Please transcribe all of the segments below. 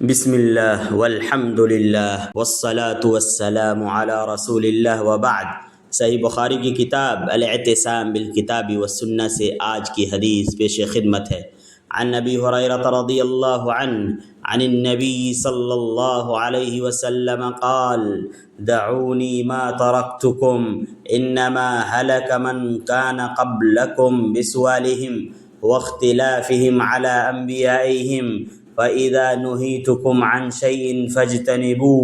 بسم اللہ والحمد للہ والصلاة والسلام علی رسول اللہ وبعد۔ صحیح بخاری کی کتاب الاعتصام بالکتاب والسنہ سے آج کی حدیث پیش خدمت ہے۔ عن ابی ہریرہ رضی اللہ عنہ عن النبی صلی اللہ علیہ وسلم قال دعونی ما ترکتکم انما هلك من كان قبلکم بسؤالهم واختلافهم على انبیائهم فَإِذَا نُهِيتُكُمْ عَنْ شَيْءٍ فَاجْتَنِبُوهُ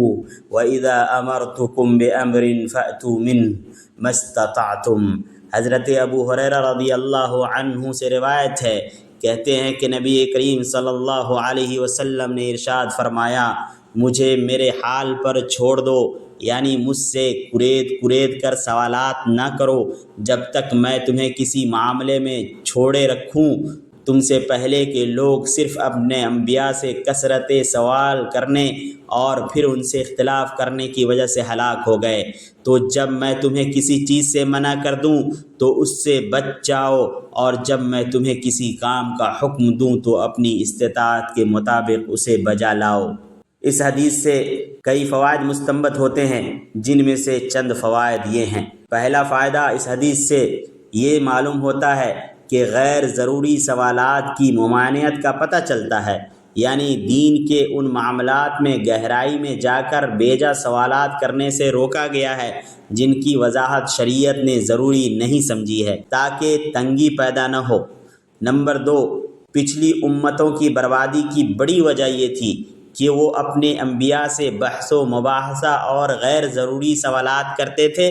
وَإِذَا أَمَرْتُكُمْ بِأَمْرٍ فَأْتُوا مِنْهُ مَا اسْتَطَعْتُمْ۔ حضرت ابو ہریرہ رضی اللہ عنہ سے روایت ہے، کہتے ہیں کہ نبی کریم صلی اللہ علیہ وسلم نے ارشاد فرمایا، مجھے میرے حال پر چھوڑ دو، یعنی مجھ سے کرید کر سوالات نہ کرو جب تک میں تمہیں کسی معاملے میں چھوڑے رکھوں۔ تم سے پہلے کے لوگ صرف اپنے انبیاء سے کثرت سوال کرنے اور پھر ان سے اختلاف کرنے کی وجہ سے ہلاک ہو گئے، تو جب میں تمہیں کسی چیز سے منع کر دوں تو اس سے بچ جاؤ، اور جب میں تمہیں کسی کام کا حکم دوں تو اپنی استطاعت کے مطابق اسے بجا لاؤ۔ اس حدیث سے کئی فوائد مستنبط ہوتے ہیں، جن میں سے چند فوائد یہ ہیں۔ پہلا فائدہ اس حدیث سے یہ معلوم ہوتا ہے کہ غیر ضروری سوالات کی ممانعت کا پتہ چلتا ہے، یعنی دین کے ان معاملات میں گہرائی میں جا کر بیجا سوالات کرنے سے روکا گیا ہے جن کی وضاحت شریعت نے ضروری نہیں سمجھی ہے، تاکہ تنگی پیدا نہ ہو۔ نمبر 2، پچھلی امتوں کی بربادی کی بڑی وجہ یہ تھی کہ وہ اپنے انبیاء سے بحث و مباحثہ اور غیر ضروری سوالات کرتے تھے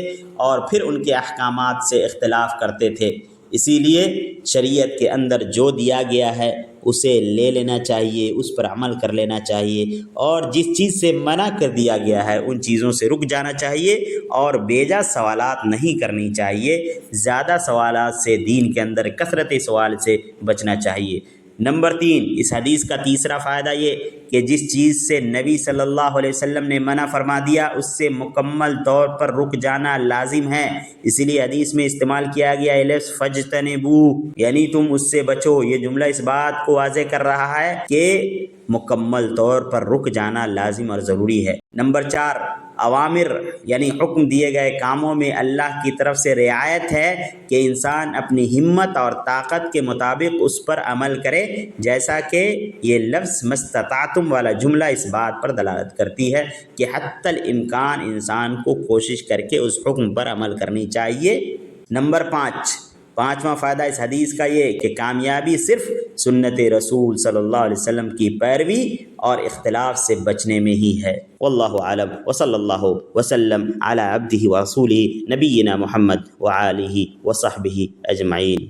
اور پھر ان کے احکامات سے اختلاف کرتے تھے۔ اسی لیے شریعت کے اندر جو دیا گیا ہے اسے لے لینا چاہیے، اس پر عمل کر لینا چاہیے، اور جس چیز سے منع کر دیا گیا ہے ان چیزوں سے رک جانا چاہیے اور بیجا سوالات نہیں کرنی چاہیے۔ زیادہ سوالات سے، دین کے اندر کثرت سوال سے بچنا چاہیے۔ نمبر 3، اس حدیث کا تیسرا فائدہ یہ کہ جس چیز سے نبی صلی اللہ علیہ وسلم نے منع فرما دیا اس سے مکمل طور پر رک جانا لازم ہے، اسی لیے حدیث میں استعمال کیا گیا لفظ فَاجْتَنِبُوهُ، یعنی تم اس سے بچو۔ یہ جملہ اس بات کو واضح کر رہا ہے کہ مکمل طور پر رک جانا لازم اور ضروری ہے۔ نمبر 4، اوامر یعنی حکم دیے گئے کاموں میں اللہ کی طرف سے رعایت ہے کہ انسان اپنی ہمت اور طاقت کے مطابق اس پر عمل کرے، جیسا کہ یہ لفظ مستطاعتم والا جملہ اس بات پر دلالت کرتی ہے کہ حتی الامکان انسان کو کوشش کر کے اس حکم پر عمل کرنی چاہیے۔ نمبر 5، پانچواں فائدہ اس حدیث کا یہ کہ کامیابی صرف سنت رسول صلی اللہ علیہ وسلم کی پیروی اور اختلاف سے بچنے میں ہی ہے۔ واللہ اعلم، وصلی اللہ وسلم علی عبدہ ورسولہ نبینا محمد وآلہ وصحبہ اجمعین۔